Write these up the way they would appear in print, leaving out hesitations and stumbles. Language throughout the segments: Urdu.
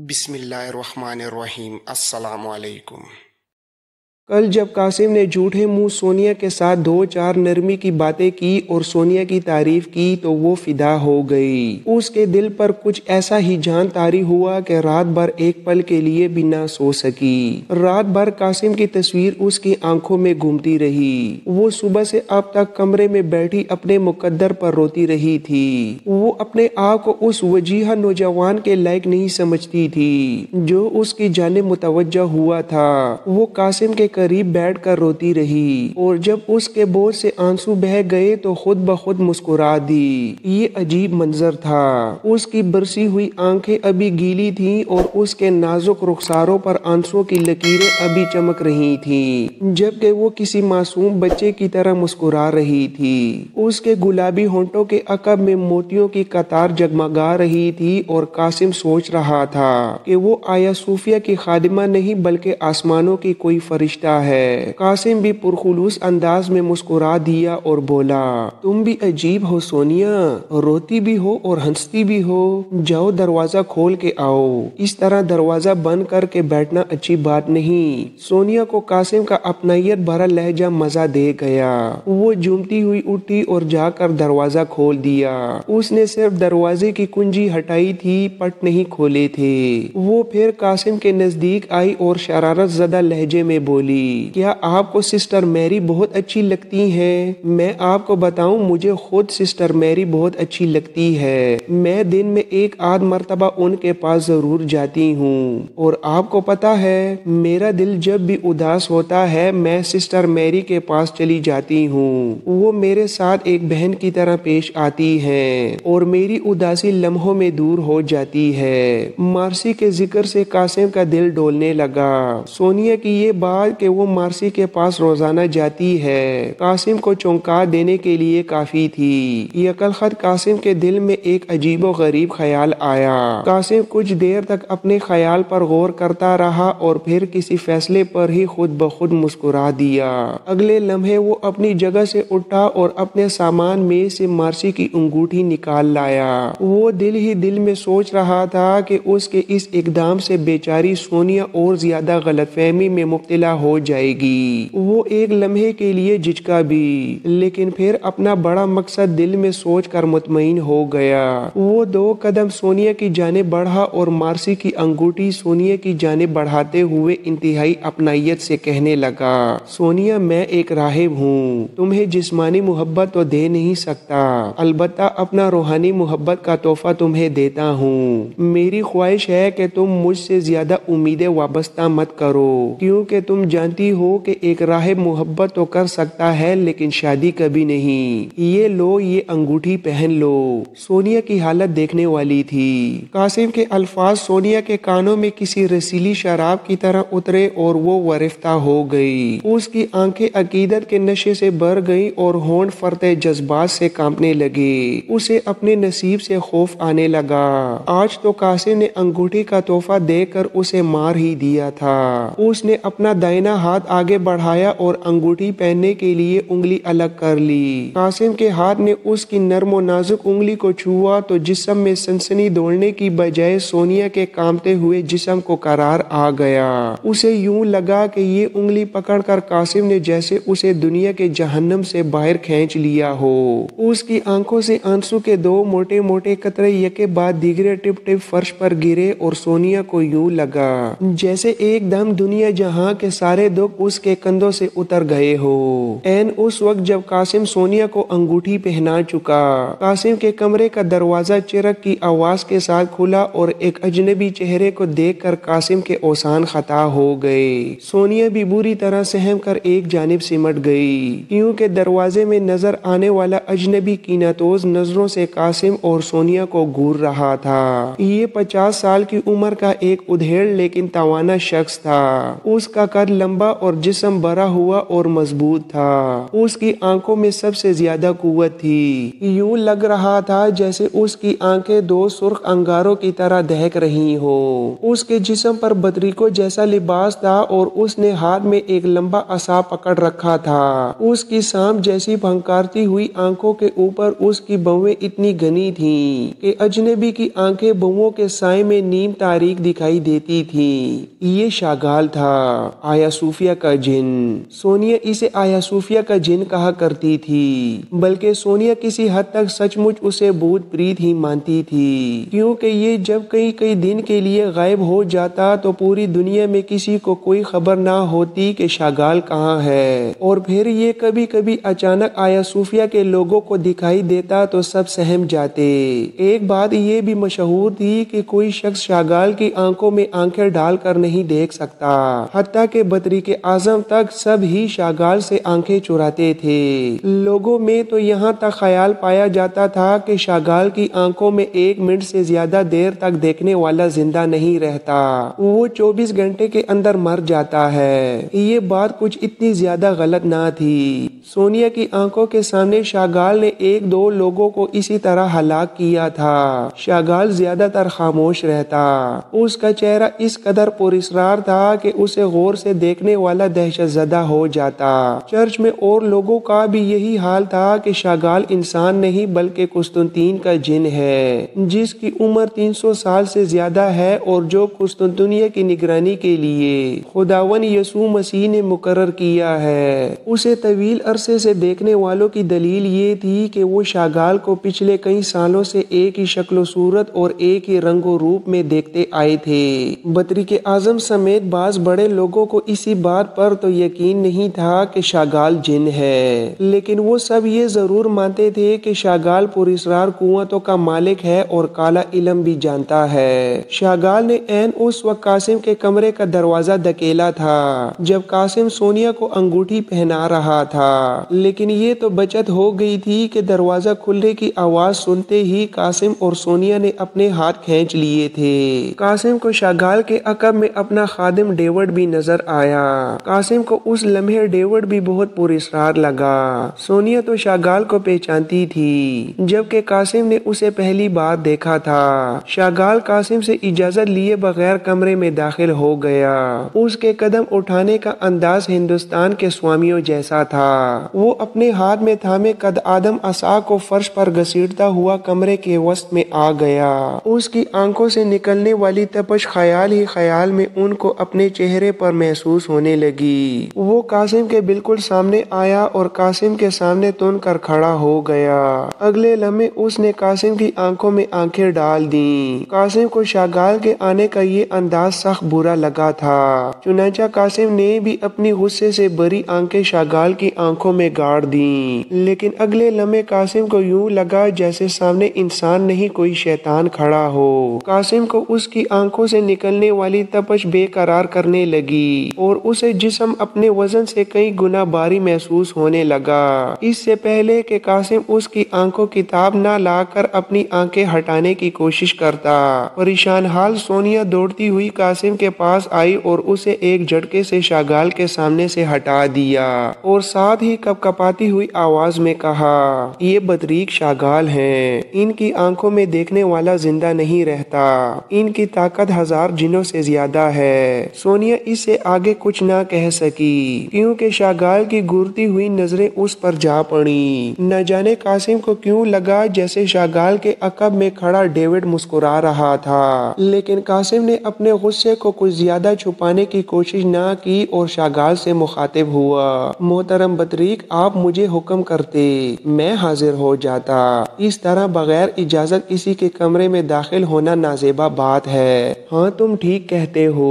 بسم اللہ الرحمن الرحیم۔ السلام علیکم۔ کل جب قاسم نے جھوٹے منہ سونیا کے ساتھ دو چار نرمی کی باتیں کی اور سونیا کی تعریف کی تو وہ فدا ہو گئی۔ اس کے دل پر کچھ ایسا ہی جان طاری ہوا کہ رات بھر ایک پل کے لیے بھی نہ سو سکی۔ رات بھر قاسم کی تصویر اس کی آنکھوں میں گھومتی رہی۔ وہ صبح سے اب تک کمرے میں بیٹھی اپنے مقدر پر روتی رہی تھی۔ وہ اپنے آپ کو اس وجیہہ نوجوان کے لائق نہیں سمجھتی تھی جو اس کی جانب متوجہ ہوا تھا۔ وہ قاسم کے قریب بیٹھ کر روتی رہی اور جب اس کے بوجھ سے آنسو بہہ گئے تو خود بخود مسکرا دی۔ یہ عجیب منظر تھا۔ اس کی برسی ہوئی آنکھیں ابھی گیلی تھیں اور اس کے نازک رخساروں پر آنسو کی لکیریں ابھی چمک رہی تھیں جبکہ وہ کسی معصوم بچے کی طرح مسکرا رہی تھی۔ اس کے گلابی ہونٹوں کے عقب میں موتیوں کی قطار جگمگا رہی تھی اور قاسم سوچ رہا تھا کہ وہ آیا صوفیہ کی خادمہ نہیں بلکہ آسمانوں کی کوئی فرشتہ ہے۔ قاسم بھی پرخلوص انداز میں مسکرا دیا اور بولا، تم بھی عجیب ہو سونیا، روتی بھی ہو اور ہنستی بھی ہو۔ جاؤ دروازہ کھول کے آؤ، اس طرح دروازہ بند کر کے بیٹھنا اچھی بات نہیں۔ سونیا کو قاسم کا اپنائیت بھرا لہجہ مزہ دے گیا۔ وہ جھومتی ہوئی اٹھی اور جا کر دروازہ کھول دیا۔ اس نے صرف دروازے کی کنجی ہٹائی تھی، پٹ نہیں کھولے تھے۔ وہ پھر قاسم کے نزدیک آئی اور شرارت زدہ لہجے میں بولی، کیا آپ کو سسٹر میری بہت اچھی لگتی ہیں؟ میں آپ کو بتاؤں، مجھے خود سسٹر میری بہت اچھی لگتی ہے۔ میں دن میں ایک آدھ مرتبہ ان کے پاس ضرور جاتی ہوں اور آپ کو پتا ہے میرا دل جب بھی اداس ہوتا ہے میں سسٹر میری کے پاس چلی جاتی ہوں۔ وہ میرے ساتھ ایک بہن کی طرح پیش آتی ہیں اور میری اداسی لمحوں میں دور ہو جاتی ہے۔ مارسی کے ذکر سے قاسم کا دل ڈولنے لگا۔ سونیا کی یہ بات کہ وہ مارسی کے پاس روزانہ جاتی ہے قاسم کو چونکا دینے کے لیے کافی تھی۔ یکلخت قاسم کے دل میں ایک عجیب و غریب خیال آیا۔ قاسم کچھ دیر تک اپنے خیال پر غور کرتا رہا اور پھر کسی فیصلے پر ہی خود بخود مسکرا دیا۔ اگلے لمحے وہ اپنی جگہ سے اٹھا اور اپنے سامان میں سے مارسی کی انگوٹھی نکال لایا۔ وہ دل ہی دل میں سوچ رہا تھا کہ اس کے اس اقدام سے بیچاری سونیا اور زیادہ غلط فہمی میں مبتلا ہو جائے گی۔ وہ ایک لمحے کے لیے جھجکا بھی لیکن پھر اپنا بڑا مقصد دل میں سوچ کر مطمئن ہو گیا۔ وہ دو قدم سونیا کی جانب بڑھا اور مارسی کی انگوٹھی سونیا کی جانب بڑھاتے ہوئے انتہائی اپنائیت سے کہنے لگا، سونیا میں ایک راہب ہوں، تمہیں جسمانی محبت تو دے نہیں سکتا، البتہ اپنا روحانی محبت کا تحفہ تمہیں دیتا ہوں۔ میری خواہش ہے کہ تم مجھ سے زیادہ امیدیں وابستہ مت کرو کیونکہ تم جانتی ہو کہ ایک راہب محبت تو کر سکتا ہے لیکن شادی کبھی نہیں۔ یہ لو، یہ انگوٹھی پہن لو۔ سونیا کی حالت دیکھنے والی تھی۔ قاسم کے الفاظ سونیا کے کانوں میں کسی رسیلی شراب کی طرح اترے اور وہ ورفتہ ہو گئی۔ اس کی آنکھیں عقیدت کے نشے سے بھر گئیں اور ہونٹ فرتے جذبات سے کانپنے لگے۔ اسے اپنے نصیب سے خوف آنے لگا۔ آج تو قاسم نے انگوٹھی کا تحفہ دے کر اسے مار ہی دیا تھا۔ اس نے اپنا دائنا ہاتھ آگے بڑھایا اور انگوٹھی پہننے کے لیے انگلی الگ کر لی۔ قاسم کے ہاتھ نے اس کی نرم و نازک انگلی کو چھوا تو جسم میں سنسنی دوڑنے کی بجائے سونیا کے کانپتے ہوئے جسم کو قرار آ گیا۔ اسے یوں لگا کہ یہ انگلی پکڑ کر قاسم نے جیسے اسے دنیا کے جہنم سے باہر کھینچ لیا ہو۔ اس کی آنکھوں سے آنسو کے دو موٹے موٹے قطرے یکے بعد دیگرے ٹپ ٹپ فرش پر گرے اور سونیا کو یوں لگا جیسے ایک دم دنیا جہاں کے سارے دکھ اس کے کندھوں سے اتر گئے ہو۔ عین اس وقت جب قاسم سونیا کو انگوٹھی پہنا چکا، قاسم کے کمرے کا دروازہ چرک کی آواز کے ساتھ کھلا اور ایک اجنبی چہرے کو دیکھ کر قاسم کے اوسان خطا ہو گئے۔ سونیا بھی بری طرح سہم کر ایک جانب سمٹ گئی کیونکہ دروازے میں نظر آنے والا اجنبی کیناتوز نظروں سے قاسم اور سونیا کو گھور رہا تھا۔ یہ 50 سال کی عمر کا ایک ادھیڑ لیکن توانا شخص تھا۔ اس کا قد لمبا لمبا اور جسم بھرا ہوا اور مضبوط تھا۔ اس کی آنکھوں میں سب سے زیادہ قوت تھی۔ یوں لگ رہا تھا جیسے اس کی آنکھیں دو سرخ انگاروں کی طرح دہک رہی ہو۔ اس کے جسم پر بطریقوں جیسا لباس تھا اور اس نے ہاتھ میں ایک لمبا عصا پکڑ رکھا تھا۔ اس کی سانپ جیسی پھنکارتی ہوئی آنکھوں کے اوپر اس کی بھویں اتنی گھنی تھیں کہ اجنبی کی آنکھیں بھووں کے سائے میں نیم تاریک دکھائی دیتی تھیں۔ یہ شاگال تھا، آیا صوفیہ کا جن۔ سونیا اسے آیا صوفیہ کا جن کہا کرتی تھی، بلکہ سونیا کسی حد تک سچ مچ اسے بھوت پریت ہی مانتی تھی، کیونکہ یہ جب کئی دن کے لیے غائب ہو جاتا تو پوری دنیا میں کسی کو کوئی خبر نہ ہوتی کہ شاگال کہاں ہے، اور پھر یہ کبھی کبھی اچانک آیا صوفیہ کے لوگوں کو دکھائی دیتا تو سب سہم جاتے۔ ایک بات یہ بھی مشہور تھی کہ کوئی شخص شاگال کی آنکھوں میں آنکھیں ڈال کر نہیں دیکھ سکتا، حتیٰ کہ بطریق اعظم تک سب ہی شاگال سے آنکھیں چراتے تھے۔ لوگوں میں تو یہاں تک خیال پایا جاتا تھا کہ شاگال کی آنکھوں میں 1 منٹ سے زیادہ دیر تک دیکھنے والا زندہ نہیں رہتا، وہ 24 گھنٹے کے اندر مر جاتا ہے۔ یہ بات کچھ اتنی زیادہ غلط نہ تھی۔ سونیا کی آنکھوں کے سامنے شاگال نے 1-2 لوگوں کو اسی طرح ہلاک کیا تھا۔ شاگال زیادہ تر خاموش رہتا، اس کا چہرہ اس قدر پراسرار تھا کہ اسے غور سے دیکھنے والا دہشت زدہ ہو جاتا۔ چرچ میں اور لوگوں کا بھی یہی حال تھا کہ شاگال انسان نہیں بلکہ قسطنطین کا جن ہے، جس کی عمر 300 سال سے زیادہ ہے اور جو قسطنطنیہ کی نگرانی کے لیے خداوند یسوع مسیح نے مقرر کیا ہے۔ اسے طویل عرصے سے دیکھنے والوں کی دلیل یہ تھی کہ وہ شاگال کو پچھلے کئی سالوں سے ایک ہی شکل و صورت اور ایک ہی رنگ و روپ میں دیکھتے آئے تھے۔ بطریق اعظم سمیت بعض بڑے لوگوں کو اسی بات پر تو یقین نہیں تھا کہ شاگال جن ہے، لیکن وہ سب یہ ضرور مانتے تھے کہ شاگال پراسرار قوتوں کا مالک ہے اور کالا علم بھی جانتا ہے۔ شاگال نے عین اس وقت قاسم کے کمرے کا دروازہ دھکیلا تھا جب قاسم سونیا کو انگوٹھی پہنا رہا تھا، لیکن یہ تو بچت ہو گئی تھی کہ دروازہ کھلنے کی آواز سنتے ہی قاسم اور سونیا نے اپنے ہاتھ کھینچ لیے تھے۔ قاسم کو شاگال کے عقب میں اپنا خادم ڈیوڈ بھی نظر آیا۔ قاسم کو اس لمحے ڈیوڈ بھی بہت پراسرار لگا۔ سونیا تو شاگال کو پہچانتی تھی، جبکہ قاسم نے اسے پہلی بار دیکھا تھا۔ شاگال قاسم سے اجازت لیے بغیر کمرے میں داخل ہو گیا۔ اس کے قدم اٹھانے کا انداز ہندوستان کے سوامیوں جیسا تھا۔ وہ اپنے ہاتھ میں تھامے قد آدم عصا کو فرش پر گھسیٹتا ہوا کمرے کے وسط میں آ گیا۔ اس کی آنکھوں سے نکلنے والی تپش خیال ہی خیال میں ان کو اپنے چہرے پر محسوس ہونے لگی۔ وہ قاسم کے بالکل سامنے آیا اور قاسم کے سامنے تن کر کھڑا ہو گیا۔ اگلے لمحے اس نے قاسم کی آنکھوں میں آنکھیں ڈال دیں۔ قاسم کو شاگال کے آنے کا یہ انداز سخت برا لگا تھا، چنانچہ قاسم نے بھی اپنی غصے سے بھری آنکھیں شاگال کی آنکھوں میں گاڑ دیں، لیکن اگلے لمحے قاسم کو یوں لگا جیسے سامنے انسان نہیں کوئی شیطان کھڑا ہو۔ قاسم کو اس کی آنکھوں سے نکلنے والی تپش بے قرار کرنے لگی اور اسے جسم اپنے وزن سے کئی گنا بھاری محسوس ہونے لگا۔ اس سے پہلے کہ قاسم اس کی آنکھوں کی تاب نہ لا کر اپنی آنکھیں ہٹانے کی کوشش کرتا، پریشان حال سونیا دوڑتی ہوئی قاسم کے پاس آئی اور اسے ایک جھٹکے سے شاگال کے سامنے سے ہٹا دیا اور ساتھ ہی کپکپاتی ہوئی آواز میں کہا، یہ بطریق شاگال ہیں، ان کی آنکھوں میں دیکھنے والا زندہ نہیں رہتا، ان کی طاقت 1000 جنوں سے زیادہ ہے۔ سونیا اس سے آگے کچھ نہ کہہ سکی کیونکہ شاگال کی گھورتی ہوئی نظریں اس پر جا پڑیں۔ نہ جانے قاسم کو کیوں لگا جیسے شاگال کے عقب میں کھڑا ڈیوڈ مسکرا رہا تھا، لیکن قاسم نے اپنے غصے کو کچھ زیادہ چھپانے کی کوشش نہ کی اور شاگال سے مخاطب ہوا، محترم بطریق، آپ مجھے حکم کرتے، میں حاضر ہو جاتا۔ اس طرح بغیر اجازت کسی کے کمرے میں داخل ہونا نازیبا بات ہے۔ ہاں تم ٹھیک کہتے ہو،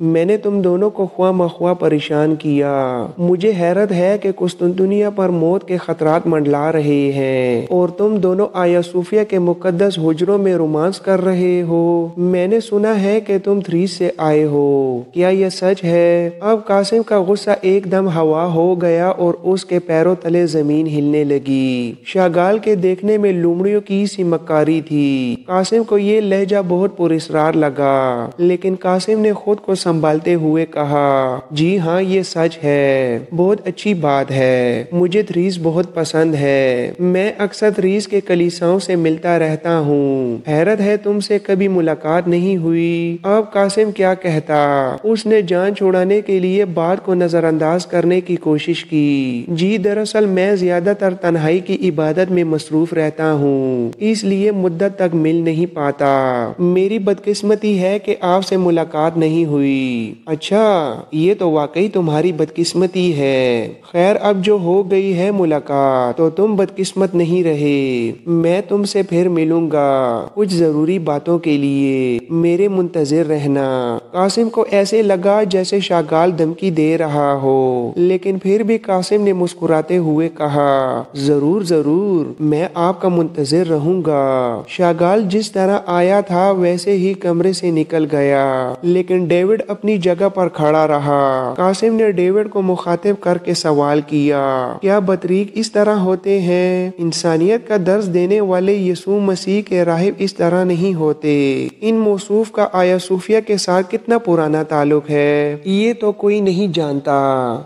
میں نے تم دونوں کو خواہ مخواہ پریشان کیا۔ مجھے حیرت ہے کہ قسطنطنیہ پر موت کے خطرات منڈلا رہے ہیں اور تم دونوں آیا صوفیہ کے مقدس حجروں میں رومانس کر رہے ہو۔ میں نے سنا ہے کہ تم تھریس سے آئے ہو، کیا یہ سچ ہے؟ اب قاسم کا غصہ ایک دم ہوا ہو گیا اور اس کے پیروں تلے زمین ہلنے لگی۔ شاگال کے دیکھنے میں لومڑیوں کی سی مکاری تھی۔ قاسم کو یہ لہجہ بہت پراسرار لگا، لیکن قاسم نے خود کو سنبھالتے ہوئے کہا، جی ہاں یہ سچ ہے، بہت اچھی بات ہے، مجھے تھریس بہت پسند ہے، میں اکثر تھریس کے کلیساؤں سے ملتا رہتا ہوں۔ حیرت ہے تم سے کبھی ملاقات نہیں ہوئی۔ اب قاسم کیا کہتا؟ اس نے جان چھڑانے کے لیے بات کو نظر انداز کرنے کی کوشش کی۔ جی دراصل میں زیادہ تر تنہائی کی عبادت میں مصروف رہتا ہوں، اس لیے مدت تک مل نہیں پاتا۔ میری بدقسمتی ہے کہ آپ سے ملاقات نہیں ہوئی۔ اچھا، یہ تو واقعی تمہاری بدقسمتی ہے۔ خیر اب جو ہو گئی ہے ملاقات تو تم بدقسمت نہیں رہے۔ میں تم سے پھر ملوں گا کچھ ضروری باتوں کے لیے، میرے منتظر رہنا۔ قاسم کو ایسے لگا جیسے شاگال دھمکی دے رہا ہو، لیکن پھر بھی قاسم نے مسکراتے ہوئے کہا، ضرور ضرور، میں آپ کا منتظر رہوں گا۔ شاگال جس طرح آیا تھا ویسے ہی کمرے سے نکل گیا، لیکن ڈیوڈ اپنی جگہ پر کھڑا رہا۔ قاسم نے ڈیوڈ کو مخاطب کر کے سوال کیا، کیا بطریق اس طرح ہوتے ہیں؟ انسانیت کا درس دینے والے یسوع مسیح کے راہب اس طرح نہیں ہوتے۔ ان موصوف کا آیا صوفیہ کے ساتھ کتنا پرانا تعلق ہے یہ تو کوئی نہیں جانتا،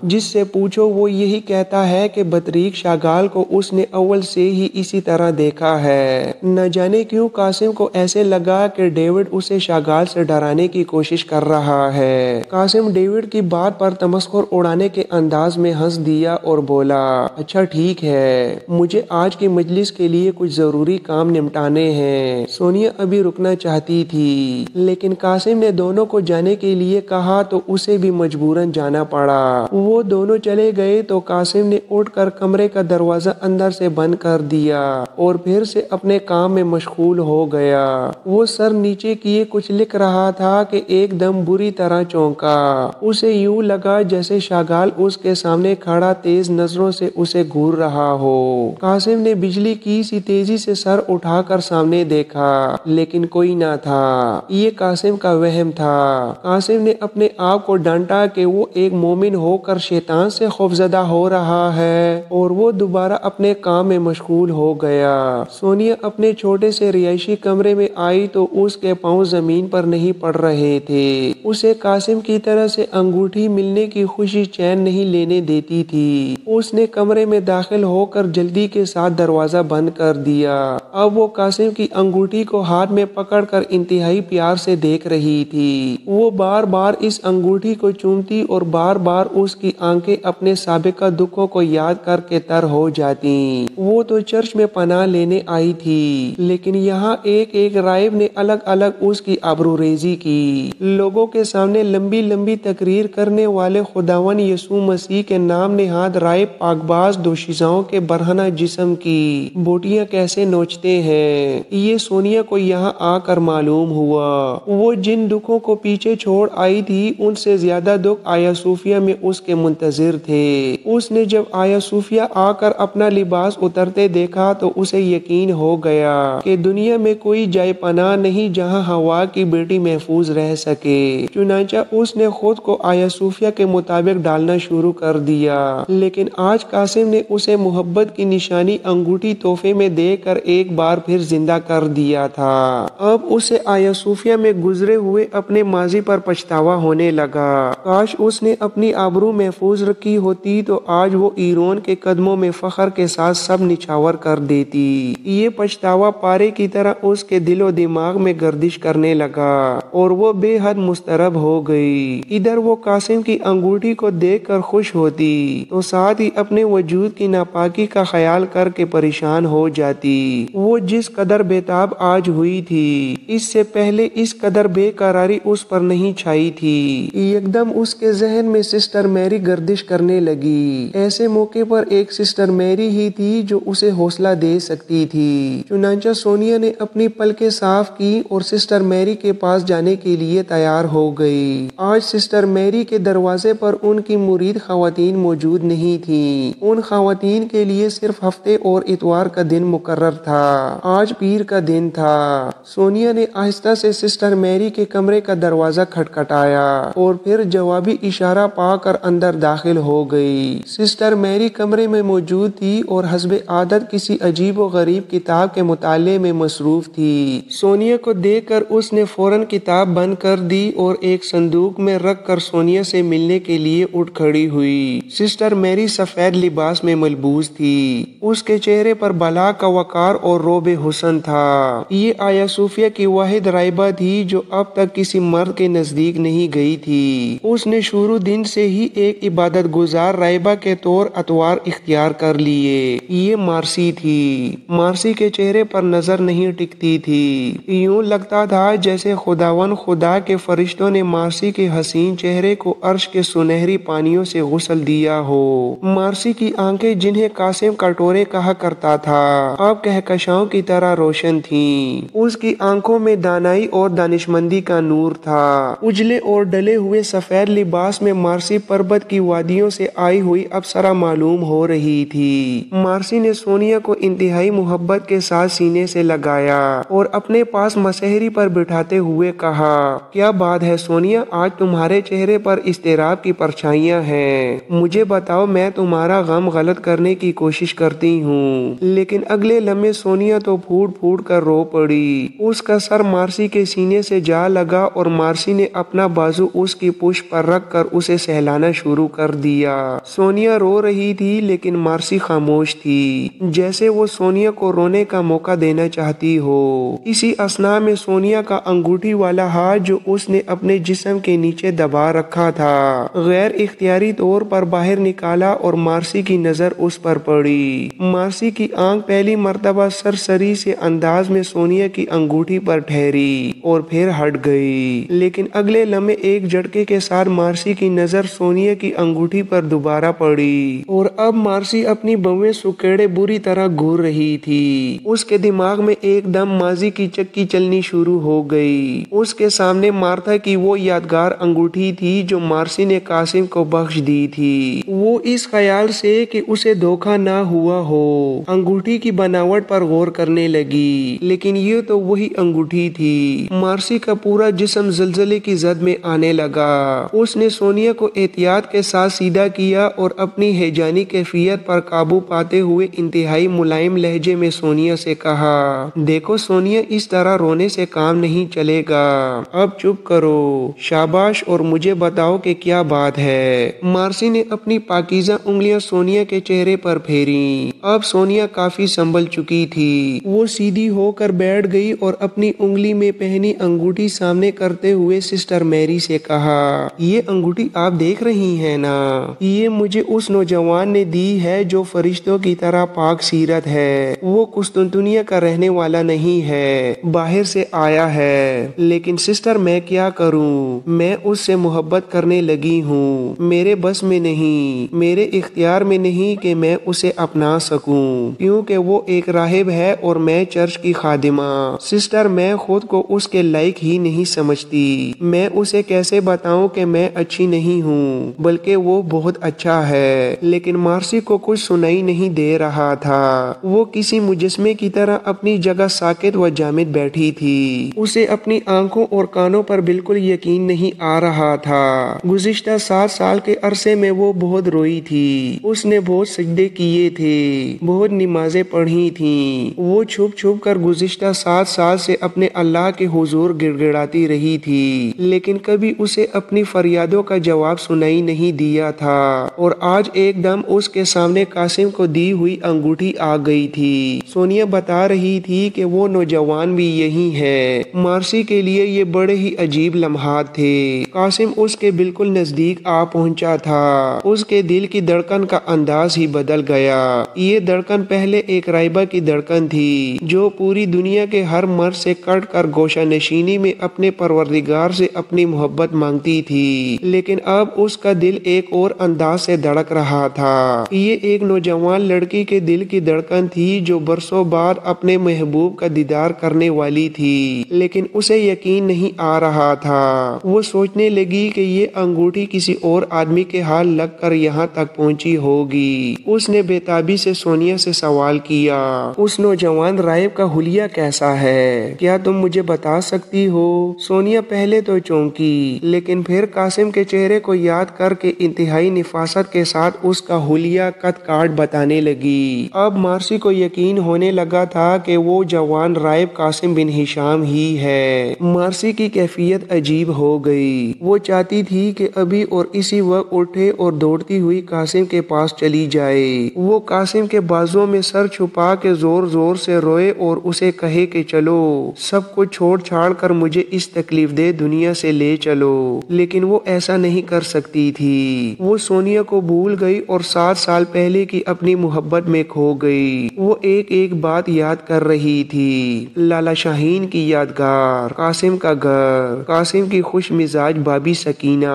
جس سے پوچھو وہ یہی کہتا ہے کہ بطریق شاگال کو اس نے اول سے ہی اسی طرح دیکھا ہے۔ نہ جانے کیوں قاسم کو ایسے لگا کہ ڈیوڈ اسے شاگال سے ڈرانے کی کوشش کر رہا ہے۔ قاسم ڈیوڈ کی بات پر تمسخر اڑانے کے انداز میں ہنس دیا اور بولا، اچھا ٹھیک ہے، مجھے آج کی مجلس کے لیے کچھ ضروری کام نمٹانے ہیں۔ سونیا ابھی رکنا چاہتی تھی، لیکن قاسم نے دونوں کو جانے کے لیے کہا تو اسے بھی مجبوراً جانا پڑا۔ وہ دونوں چلے گئے تو قاسم نے اٹھ کر کمرے کا دروازہ اندر سے بند کر دیا اور پھر سے اپنے کام میں مشغول ہو گیا۔ وہ سر نیچے کیے کچھ لکھ رہا تھا کہ ایک دم بری طرح چونکا۔ اسے یوں لگا جیسے شاگال اس کے سامنے کھڑا تیز نظروں سے اسے گھور رہا ہو۔ قاسم نے بجلی کی سی تیزی سے سر اٹھا کر سامنے دیکھا، لیکن کوئی نہ تھا۔ یہ قاسم کا وہم تھا۔ قاسم نے اپنے آپ کو ڈانٹا کہ وہ ایک مومن ہو کر شیطان سے خوفزدہ ہو رہا ہے، اور وہ دوبارہ اپنے کام میں مشغول ہو گیا۔ سونیا اپنے چھوٹے سے رہائشی کمرے میں آئی تو اس کے پاؤں زمین پر نہیں پڑ رہے تھے۔ اسے قاسم کی طرح سے انگوٹھی ملنے کی خوشی چین نہیں لینے دیتی تھی۔ اس نے کمرے میں داخل ہو کر جلدی کے ساتھ دروازہ بند کر دیا۔ اب وہ قاسم کی انگوٹھی کو ہاتھ میں پکڑ کر انتہائی پیار سے دیکھ رہی تھی۔ وہ بار بار اس انگوٹھی کو چومتی اور بار بار اس کی آنکھیں اپنے سابقہ دکھوں کو یاد کر کے تر ہو جاتی۔ وہ تو چرچ میں پناہ لینے آئی تھی، لیکن یہاں ایک ایک راہب نے الگ الگ اس کی آبروریزی کی۔ لوگوں کے سامنے لمبی لمبی تقریر کرنے والے خداوند یسوع مسیح کے نام نہاد راہب پاکباز دوشیزاؤں کے برہنہ جسم کی بوٹیاں کیسے نوچتے ہیں، یہ سونیا کو یہاں آ کر معلوم ہوا۔ وہ جن دکھوں کو پیچھے چھوڑ آئی تھی ان سے زیادہ دکھ آیا صوفیہ میں اس کے منتظر تھے۔ اس نے جب آیا صوفیہ آ کر اپنا لباس اترتے دیکھا تو اسے یقین ہو گیا کہ دنیا میں کوئی جائے پناہ نہیں جہاں ہوا کی بیٹی محفوظ رہ سکے۔ چنانچہ اس نے خود کو آیا صوفیہ کے مطابق ڈالنا شروع کر دیا، لیکن آج قاسم نے اسے محبت کی نشانی انگوٹھی تحفے میں دے کر ایک بار پھر زندہ کر دیا تھا۔ اب اسے آیا صوفیہ میں گزرے ہوئے اپنے ماضی پر پچھتاوا ہونے لگا۔ کاش اس نے اپنی آبرو محفوظ رکھی ہوتی تو آج وہ ایرون کے قدموں میں فخر کے ساتھ سب نچھاور کر دیتی۔ یہ پچھتاوا پارے کی طرح اس کے دل و دماغ میں گردش کرنے لگا اور وہ بے حد مضطرب ہو گئی۔ ادھر وہ قاسم کی انگوٹھی کو دیکھ کر خوش ہوتی تو ساتھ ہی اپنے وجود کی ناپاکی کا خیال کر کے پریشان ہو جاتی۔ وہ جس قدر بےتاب آج ہوئی تھی، اس سے پہلے اس قدر بے قراری اس پر نہیں چھائی تھی۔ یکدم اس کے ذہن میں سسٹر میری گردش کرنے لگی۔ ایسے موقع پر ایک سسٹر میری ہی تھی جو اسے حوصلہ دے سکتی تھی۔ چنانچہ سونیا نے اپنی پلکیں صاف کی اور سسٹر میری کے پاس جانے کے لیے تیار ہو گئی۔ آج سسٹر میری کے دروازے پر ان کی مرید خواتین موجود نہیں تھیں۔ ان خواتین کے لیے صرف ہفتے اور اتوار کا دن مقرر تھا۔ آج پیر کا دن تھا۔ سونیا نے آہستہ سے سسٹر میری کے کمرے کا دروازہ کھٹکھٹایا اور پھر جوابی اشارہ پا کر اندر داخل ہو گئی۔ سسٹر میری کمرے میں موجود تھی اور حسب عادت کسی عجیب و غریب کتاب کے مطالعے میں مصروف تھی۔ سونیا کو دیکھ کر اس نے فوراً کتاب بند کر دی اور ایک صندوق میں رکھ کر کر سونیا سے ملنے کے لیے اٹھ کھڑی ہوئی۔ سسٹر میری سفید لباس میں ملبوس تھی۔ اس کے چہرے پر بلا کا وقار اور روب حسن تھا۔ یہ آیا صوفیہ کی واحد راہبہ تھی جو اب تک کسی مرد کے نزدیک نہیں گئی تھی۔ اس نے شروع دن سے ہی ایک عبادت گزار راہبہ کے طور اطوار اختیار کر لیے۔ یہ مارسی تھی۔ مارسی کے چہرے پر نظر نہیں ٹکتی تھی۔ یوں لگتا تھا جیسے خداوند خدا کے فرشتوں نے مارسی کے حسین چہرے کو عرش کے سنہری پانیوں سے غسل دیا ہو۔ مارسی کی آنکھیں جنہیں قاسم کٹورے کہا کرتا تھا اب کہکشاؤں کی طرح روشن تھیں۔ اس کی آنکھوں میں دانائی اور دانشمندی کا نور تھا۔ اجلے اور ڈلے ہوئے سفید لباس میں مارسی پربت کی وادیوں سے آئی ہوئی اپسرا معلوم ہو رہی تھی۔ مارسی نے سونیا کو انتہائی محبت کے ساتھ سینے سے لگایا اور اپنے پاس مسہری پر بٹھاتے ہوئے کہا، کیا بات ہے سونیا، آج تمہارے چہرے پر اضطراب کی پرچھائیاں ہیں۔ مجھے بتاؤ، میں تمہارا غم غلط کرنے کی کوشش کرتی ہوں۔ لیکن اگلے لمحے سونیا تو پھوٹ پھوٹ کر رو پڑی۔ اس کا سر مارسی کے سینے سے جا لگا اور مارسی نے اپنا بازو اس کی پشت پر رکھ کر اسے سہلانا شروع کر دیا۔ سونیا رو رہی تھی لیکن مارسی خاموش تھی، جیسے وہ سونیا کو رونے کا موقع دینا چاہتی ہو۔ اسی اثناء میں سونیا کا انگوٹھی والا ہاتھ جو اس نے اپنے جسم کے نیچے دبا رکھا تھا غیر اختیاری طور پر باہر نکالا اور مارسی کی نظر اس پر پڑی۔ مارسی کی آنکھ پہلی مرتبہ سرسری سے انداز میں سونیا کی انگوٹھی پر ٹھہری اور پھر ہٹ گئی، لیکن اگلے لمحے ایک جھٹکے کے ساتھ مارسی کی نظر سونیا کی انگوٹھی پر دوبارہ پڑی اور اب مارسی اپنی بویں سکیڑے بری طرح گھور رہی تھی۔ اس کے دماغ میں ایک دم ماضی کی چکی چلنی شروع ہو گئی۔ اس کے سامنے مارتھا کی وہ یادگار انگوٹھی تھی جو مارسی نے قاسم کو بخش دی تھی۔ وہ اس خیال سے کہ اسے دھوکہ نہ ہوا ہو انگوٹھی کی بناوٹ پر غور کرنے لگی، لیکن یہ تو وہی انگوٹھی تھی۔ مارسی کا پورا جسم زلزلے کی زد میں آنے لگا۔ اس نے سونیا کو احتیاط کے ساتھ سیدھا کیا اور اپنی ہیجانی کیفیت پر قابو پاتے ہوئے انتہائی ملائم لہجے میں سونیا سے کہا، دیکھو سونیا، اس طرح رونے سے کام نہیں چلے گا، اب چپ کرو، شاباش، اور مجھے بتاؤ کہ کیا بات ہے۔ مارسی نے اپنی پاکیزہ انگلیاں سونیا کے چہرے پر پھیریں۔ اب سونیا کافی سنبھل چکی تھی۔ وہ سیدھی ہو کر بیٹھ گئی اور اپنی انگلی میں پہنی انگوٹھی سامنے کرتے ہوئے سسٹر میری سے کہا، یہ انگوٹھی آپ دیکھ رہی ہیں نا، یہ مجھے اس نوجوان نے دی ہے جو فرشتوں کی طرح پاک سیرت ہے۔ وہ قسطنطنیہ کا رہنے والا نہیں ہے، باہر سے آیا ہے، لیکن سسٹر میں کیا کروں، میں اس سے محبت کرنے لگی ہوں۔ میرے بس میں نہیں، میرے اختیار میں نہیں کہ میں اسے اپنا سکوں، کیونکہ وہ ایک راہب ہے اور میں چرچ کی خادمہ۔ سسٹر میں خود کو اس کے لائق ہی نہیں سمجھتی۔ میں اسے کیسے بتاؤں کہ میں اچھی نہیں ہوں، بلکہ وہ بہت اچھا ہے۔ لیکن مارسی کو کچھ سنائی نہیں دے رہا تھا۔ وہ کسی مجسمے کی طرح اپنی جگہ ساکت و جامد بیٹھی تھی۔ اسے اپنی آنکھوں اور کانوں پر بالکل یقین نہیں آ رہا تھا۔ گزشتہ 7 سال کے عرصے میں وہ بہت روئی تھی۔ اس نے بہت سجدے کیے تھے، بہت نمازیں پڑھی تھیں۔ وہ چھپ چھپ کر گزشتہ 7 سال سے اپنے اللہ کے حضور گڑ گڑاتی رہی تھی، لیکن کبھی اسے اپنی فریادوں کا جواب سنائی نہیں دیا تھا۔ اور آج ایک دم اس کے سامنے قاسم کو دی ہوئی انگوٹھی آ گئی تھی۔ سونیا بتا رہی تھی کہ وہ نوجوان بھی یہی ہے۔ مارسی کے لیے یہ بڑے ہی عجیب لمحات تھے۔ قاسم اس کے بالکل نزدیک آ پہنچا تھا۔ اس کے دل کی دھڑکن کا انداز ہی بدل گیا۔ یہ دھڑکن پہلے ایک راہبہ کی دھڑکن تھی جو پوری دنیا کے ہر مرد سے کٹ کر گوشہ نشینی میں اپنے پروردگار سے اپنی محبت مانگتی تھی، لیکن اب اس کا دل ایک اور انداز سے دھڑک رہا تھا۔ یہ ایک نوجوان لڑکی کے دل کی دھڑکن تھی جو برسوں بعد اپنے محبوب کا دیدار کرنے والی تھی، لیکن اسے یقین نہیں آ رہا تھا۔ وہ سوچنے لگی کہ یہ انگوٹھی کسی اور آدمی کے ہاتھ لگ کر یہاں تک پہنچی ہوگی۔ اس نے بے تابی سے سونیا سے سوال کیا، اس نوجوان راہب کا حلیہ کیسا ہے؟ کیا تم مجھے بتا سکتی ہو؟ سونیا پہلے تو چونکی، لیکن پھر قاسم کے چہرے کو یاد کر کے انتہائی نفاست کے ساتھ اس کا حلیہ قد کاٹ بتانے لگی۔ اب مارسی کو یقین ہونے لگا تھا کہ وہ جوان راہب قاسم بن ہشام ہی ہے۔ مارسی کی کیفیت عجیب ہو گئی۔ وہ چاہتی تھی کہ ابھی اور اسی وقت اٹھے اور دوڑتی ہوئی قاسم کے پاس چلی جائے۔ وہ قاسم کے بازوں میں سر چھپا کے زور زور سے روئے اور اسے کہے کہ چلو، سب کچھ چھوڑ چھاڑ کر مجھے اس تکلیف دہ دنیا سے لے چلو، لیکن وہ ایسا نہیں کر سکتی تھی۔ وہ سونیا کو بھول گئی اور 7 سال پہلے کی اپنی محبت میں کھو گئی۔ وہ ایک ایک بات یاد کر رہی تھی، لالا شاہین کی یادگار، قاسم کا گھر، قاسم کی خوش مزاج بابی سکینہ،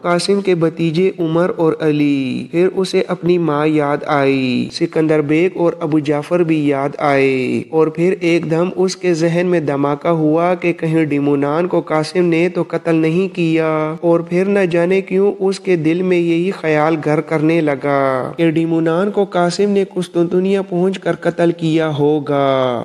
قاسم کے بھتیجے عمر اور علی۔ پھر اسے اپنی ماں یاد آئی، سکندر بیگ اور ابو جعفر بھی یاد آئے، اور پھر ایک دم اس کے ذہن میں دھماکہ ہوا کہ کہیں ڈیمونان کو قاسم نے تو قتل نہیں کیا، اور پھر نہ جانے کیوں اس کے دل میں یہی خیال گھر کرنے لگا کہ ڈیمونان کو قاسم نے قسطنطنیہ پہنچ کر قتل کیا ہوگا۔